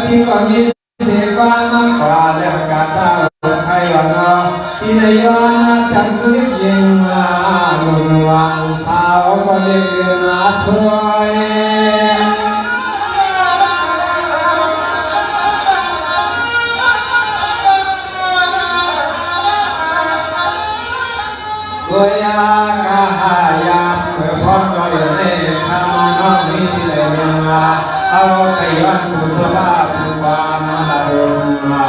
พี่ก็มีเสียกว่ามากกว่าเรื่องการตาใครวันนอที่ในย้อนจากสุริยิงมาลุ่นวางสาวก็เด็กเกินมาถอยตัวยากาหายาเมื่อพร้อมก็เดือดเล่ทำน้องนี้ที่เลยเมียมาเอาไปย้อนผู้สบายผู้ความมารุณมา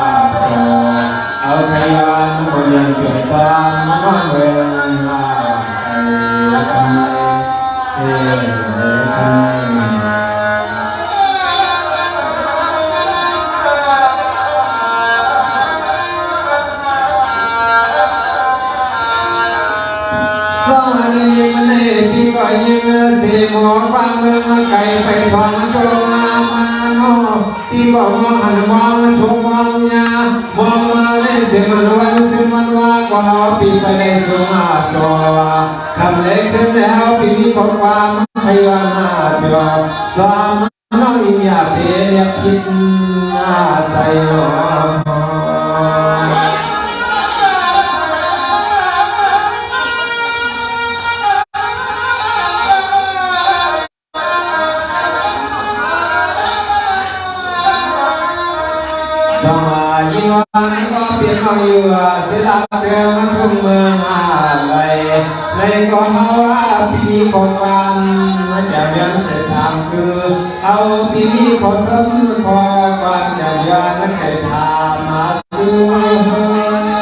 เอาไปย้อนผู้ยังเกิดความมาเมืองมาสวัสดีมันเอพี่ก็ยิงเสียหมอฟังเมืองมาไกลไปฟังตรงมาโนพี่ก็มองหันมองชมมองยามองมาเล่นเสียมันวันซึ่งมันว่าก็เอาพี่ไปได้สมาจอทำเล็กขึ้นแล้วพี่มีความให้ว่าหน้าจอสามน้องยิ่งอยากเรียกคิดหน้าใจหนอสมัยยิ่งวันก็เปลี่ยนมาอยู่ศิลปะเรื่องมันทุ่งเมืองอะไรในก็เฮาว่าพี่ก็ความมันจะยังจะทำซื้อเอาพี่ก็สมขอความจะยังให้ทำมาซื้อ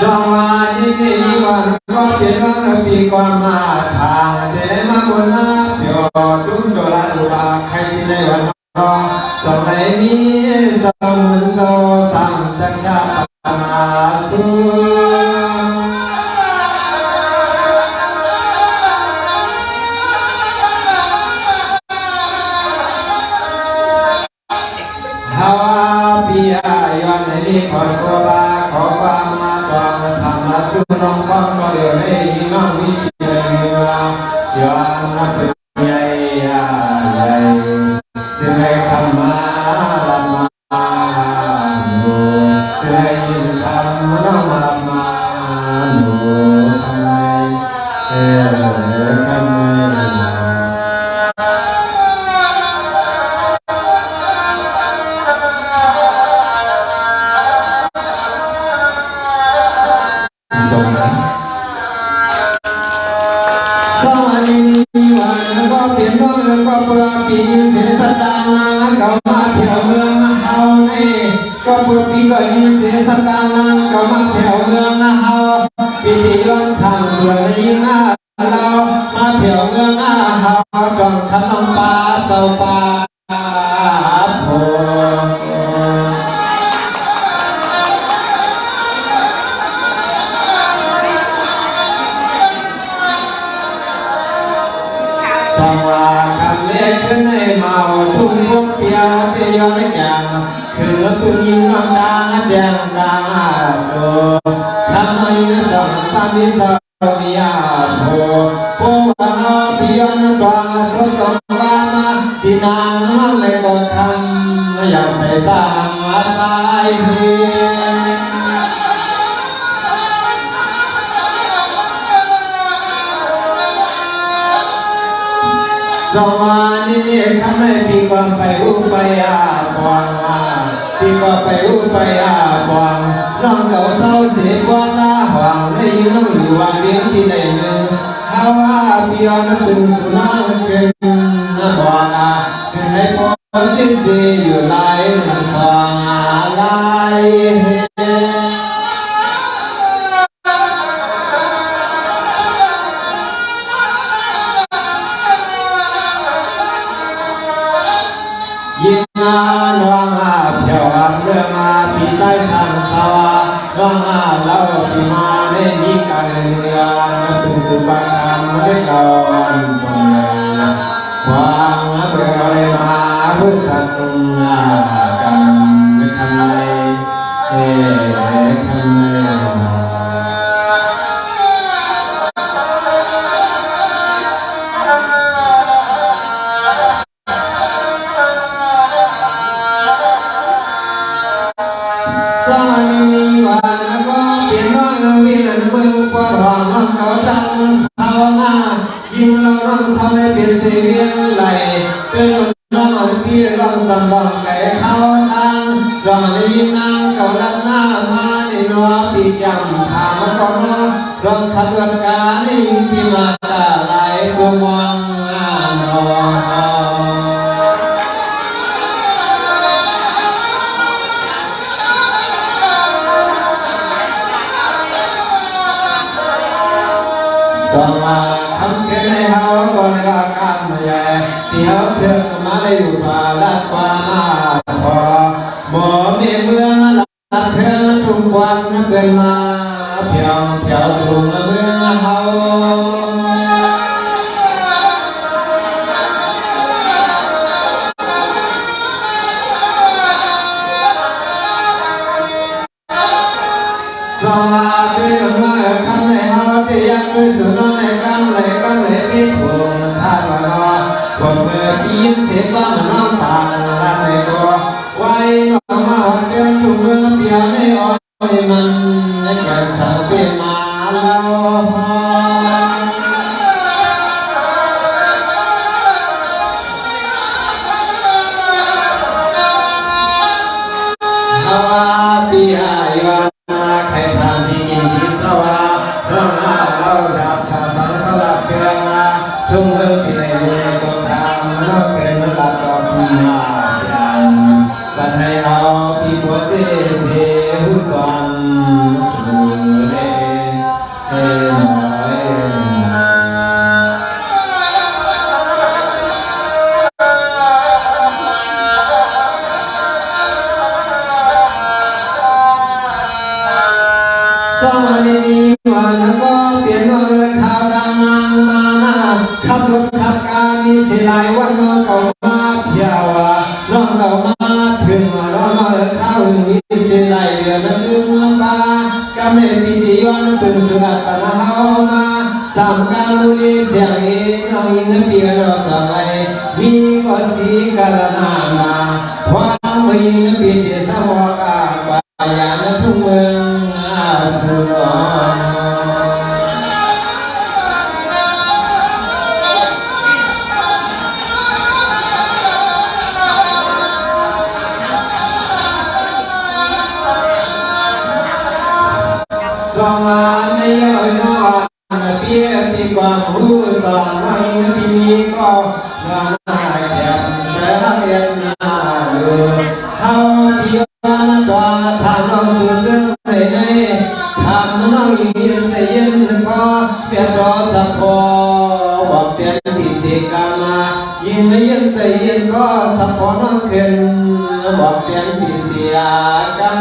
สวัสดีวันก็เป็นวันปีก่อนมาทางเดมาบนน้ำเปียวจุ่มโดราดูบาใครในวันรอสมัยนี้สมุนโซสัมจักรปนาสุฮาวาปิยายวันนี้ขอสวาขอความมาตอนทำมาสุน้องฟังก็เดี๋ยวให้น้องวิจัยว่าย้อนนับเป็นใหญ่ใหญ่จะให้ทำมาละมาโนจะให้ยินทำมาละมาโนทำไมทำไมสวัสดีวันก็เปลี่ยนก็เงินก็เปลือกปีเสียสตางค์นางก็มาเที่ยวเมืองมาเฮาในก็เปลือกปีก็ยินเสียสตางค์นางก็มาเที่ยวเมืองมาเฮาปีที่ย้อนทางสวยยิ่งมาเรามาเที่ยวเมืองมาเฮาจองขนมปลาเสาปลาโพสว่างคำเล็กขึ้นในเมาทุ่งพวกเปียเปียย้อนแก่งคือผู้หญิงน้องดังแดงดังโตทำให้สัมพันธ์มิสมีอาโภผู้ว่าเปียนตวงสุดตรงบ้ามาที่นางไม่ก็ทำอยากใส่สร้างอาศัยเพียงสวัสดีข้าไม่พี่ก็ไปอุปยาบองพี่ก็ไปอุปยาบองน้องเก่าเศร้าเสียกว่าหน้าหวังได้ยินน้องอยู่ว่าเลี้ยงที่ไหนหนึ่งถ้าว่าพี่ยอนเป็นสุนัขเป็นน้าบองสิ่งให้พอสิ้นสีอยู่หลายสองหลายยิ่งมาน้องเที่ยวเรื่องพี่ใส่สังสาวน้องเราพี่มาได้มีการเรียนเป็นสุภาพไม่ก่อนสมัยความเปรี้ยวมาพูดกันกันไม่ทำไม องขับรถกาลิงพิมาตาไหลสุมองนอสมาคำเขียนให้เฮาก่อนว่าการมาใหญ่เที่ยวเชิญมาได้อยู่ป่าลัดป่ามาพอหมอมีเมืองลัดเทือนทุกวันนักเกินมาเพียงเที่ยวทุ่งเมืองเฮาสมาธิมาคำให้เฮาที่ยังไม่สุดน้อยกันเลยพิภูมิท่าวันนอคนเมื่อปีนเสียบ้านน้องตาลาในตัวไว้น้องมาหอดเดือนทุกเมื่อเปียไม่อ่อนมันในแก่สาวเป็นมาแล้วฮาวาปีอายุใครทำดีกินที่สวะน้องอาเราจับชาสังสลับเพื่อนมาทุ่งเมืองที่ในอยู่ในกองทางมันก็เป็นมันหลับดอกมีหายันบัดให้เอาพี่บัวเสียผู้สอนสู่เล่เฮ้สวัสดีวันก็เปลี่ยนวันข่าวดังนางมาขับรถขับการมีสิหลายวันน้องเก่ามาเพียวน้องเก่ามาถึงน้องมาข้าวมีสิหลายเดือนนั้นลืมน้ำตากำเนิดพิธีวันตึงสุนัขตะเฮามาสามการลุยเสียงเองน้องยิงเปียน้องสบายมีก็สีกาลนามาความไม่ยิงเปียสาวกาบายานทุ่งเมืองสุดอ่อนสมาในยอดยอดเพียรปีกว่าผู้สอนไม่ปีนี้ก็งานแก่เสียเรียนนาอยู่เขาเพียรตัวทางน้องสุดซึ่งในทำน้องยิ่งยืนใจเย็นก็เพียรรอสักพอบอกเพียรที่เสียกามายิ่งไม่ยืนใจเย็นก็สักพอน้องขึ้นบอกเพียรที่เสียกัน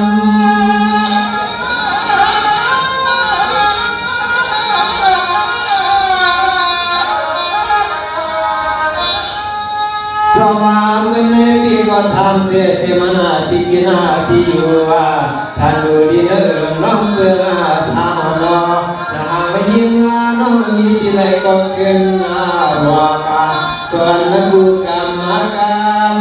สมาเมื่อปีก็ทำเสียเทมนาจิกินาที่อยู่ว่าท่านดูดีเออน้องเมืองอาสามนอนาไม่ยิ่งน้องมีที่ไรก็เกินวากาตัวนักบุกรรมกรรม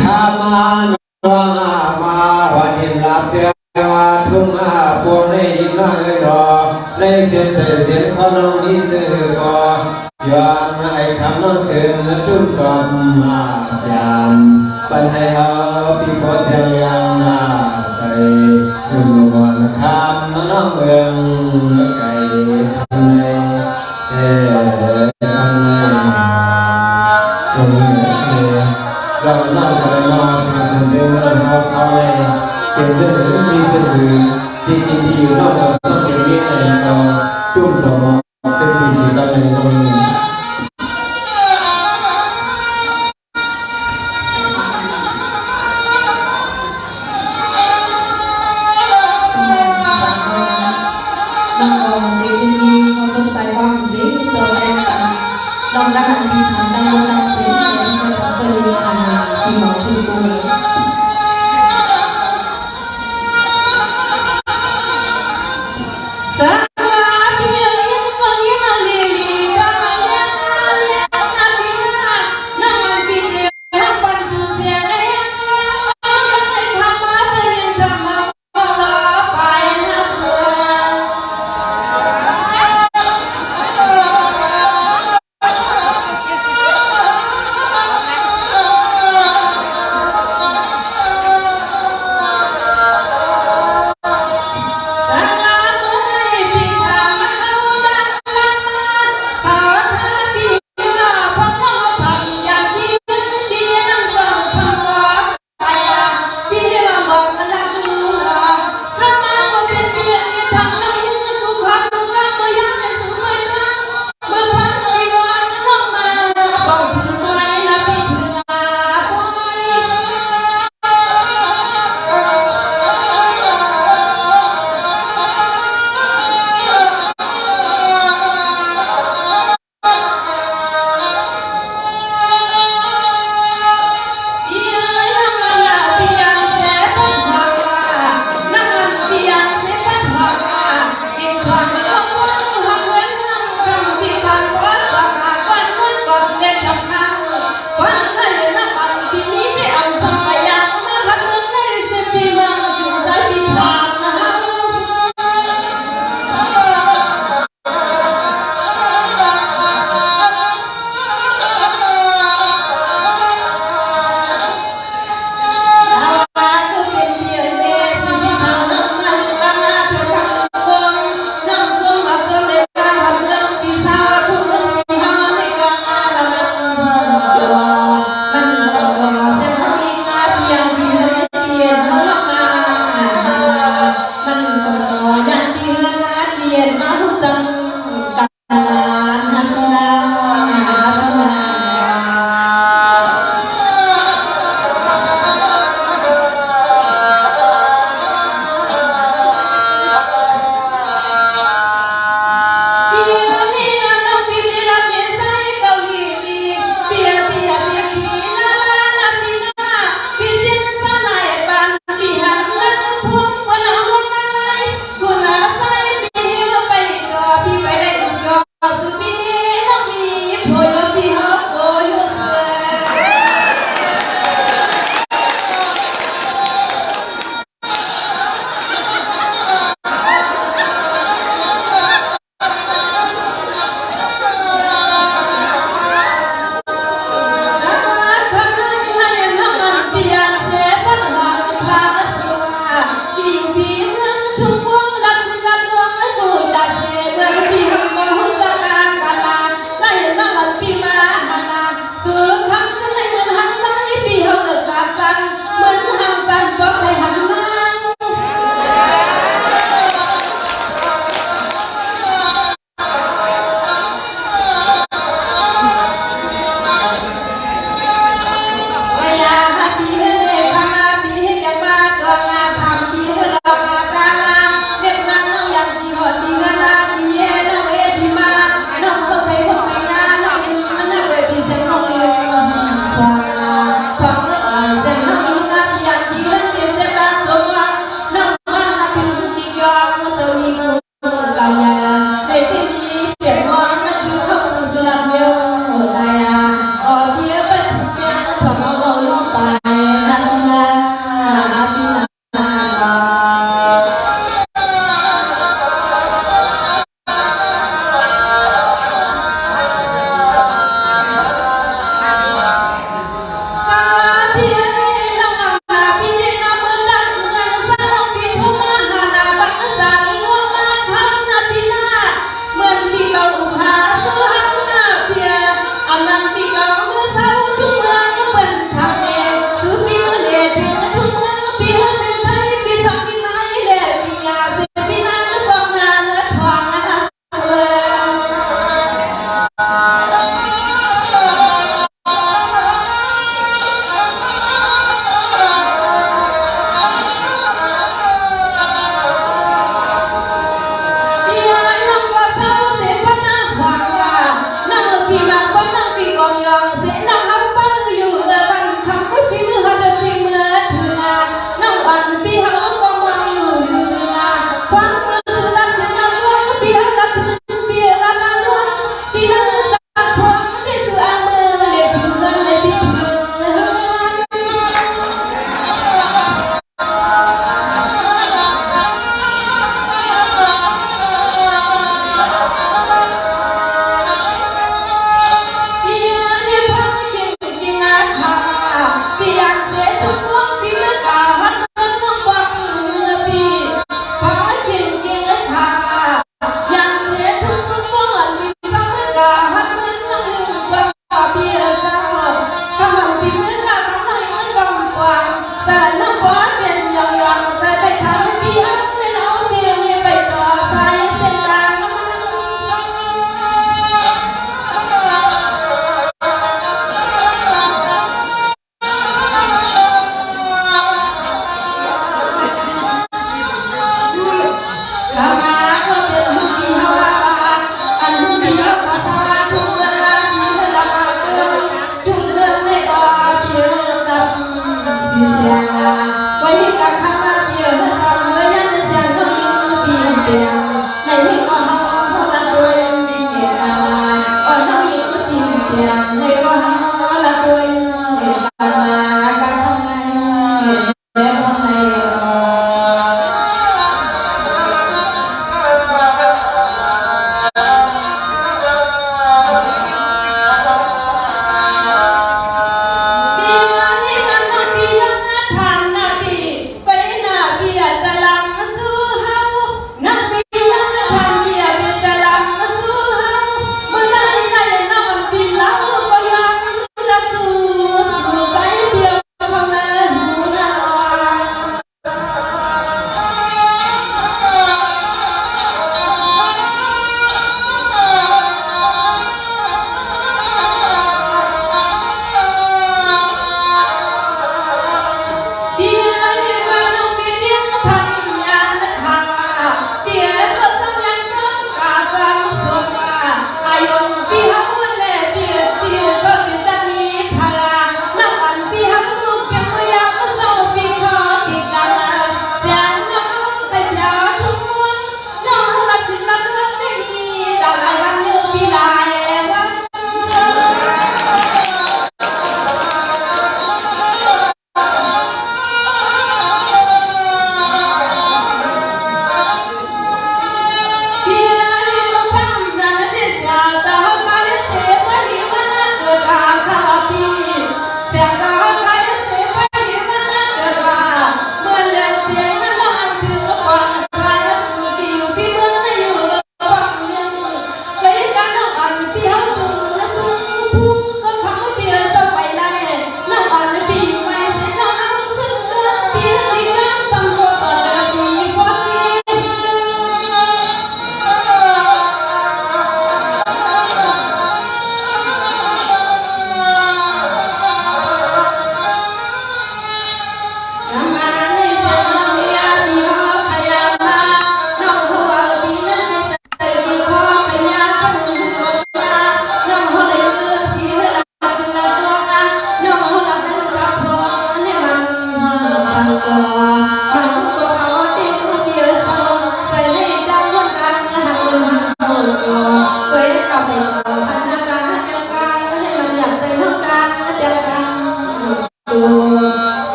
ข้ามาน้องมาวันเห็นรับเดือทุ่งพวกในยิ้มน้อยรอในเสียงเสียงเขาน้องนี้ซื้อก็ย้อนให้คำน้องเกินทุกกองมาจานปัญหาเอาพี่พอเสียงยังมาใส่ดูวันคำน้องเมืองไก่ทำในทำในตรงนี้เราน้องก็เลยมาถึงสิ่งเดิมเราสอนเลยเป็นเรื่องที่สื่อสิ่งที่อยู่นอกจากสังเกตในเราจุ่มต่อมาเป็นสิ่งที่ในตรงนี้น้องเด็กมีความสนใจว่าเด็กโตเองกันน้องได้หันที่ทำได้รับเสียงที่เคยอ่านที่หมอที่ตัว Sa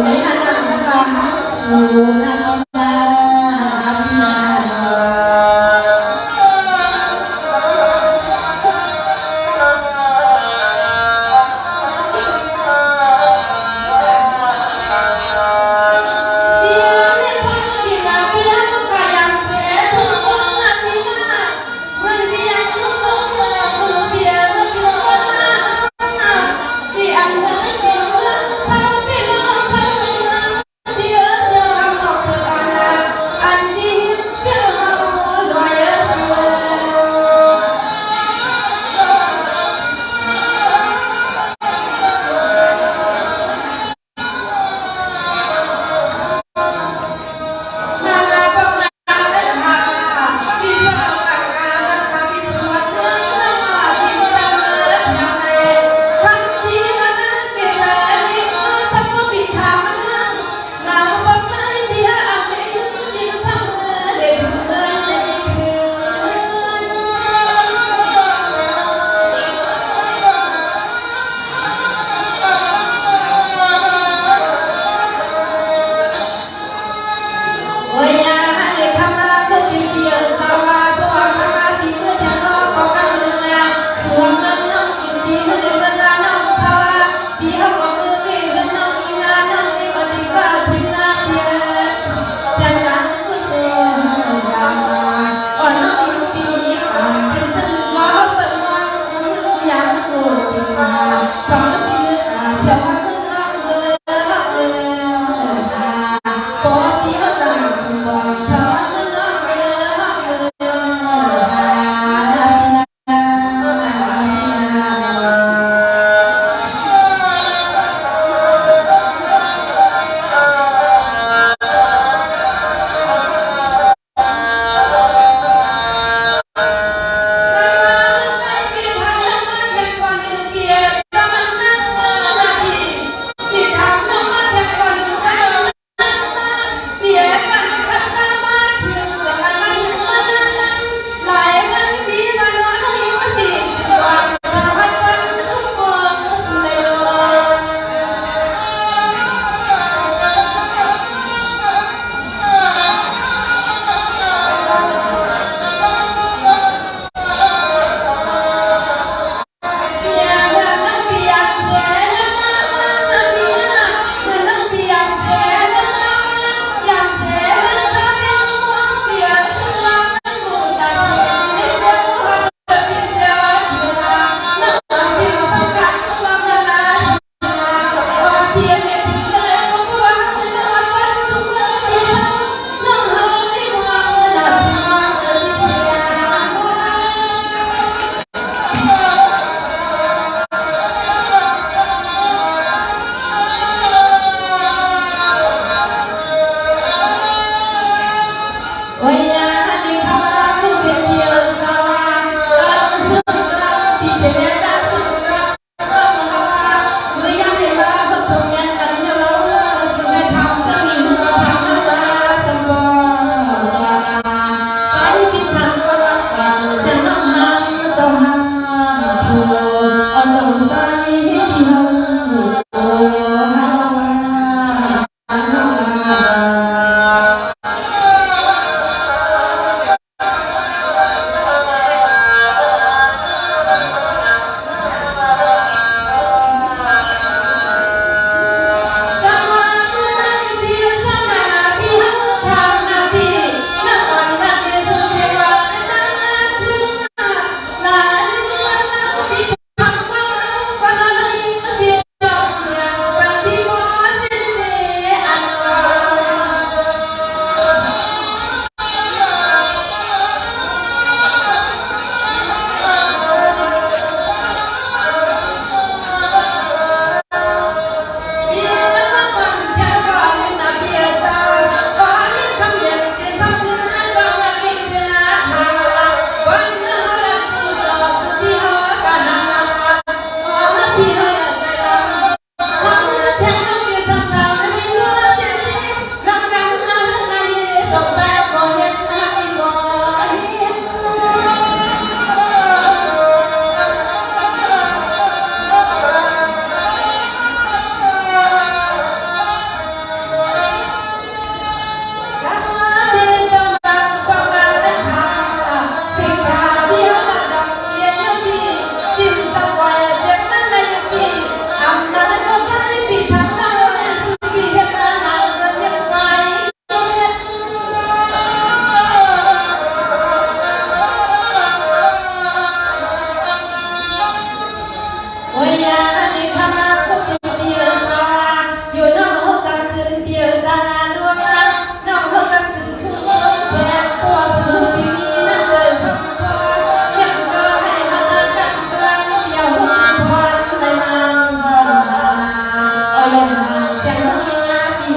ในขณะที่บางสู่นักดาพินา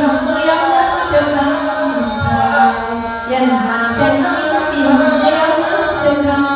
hồng mưa ấm sương thầm yên hạ sen vì hồng mưa ấm sương thầm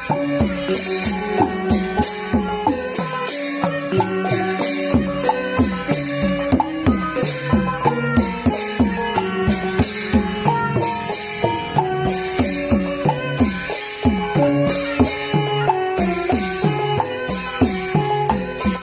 Thank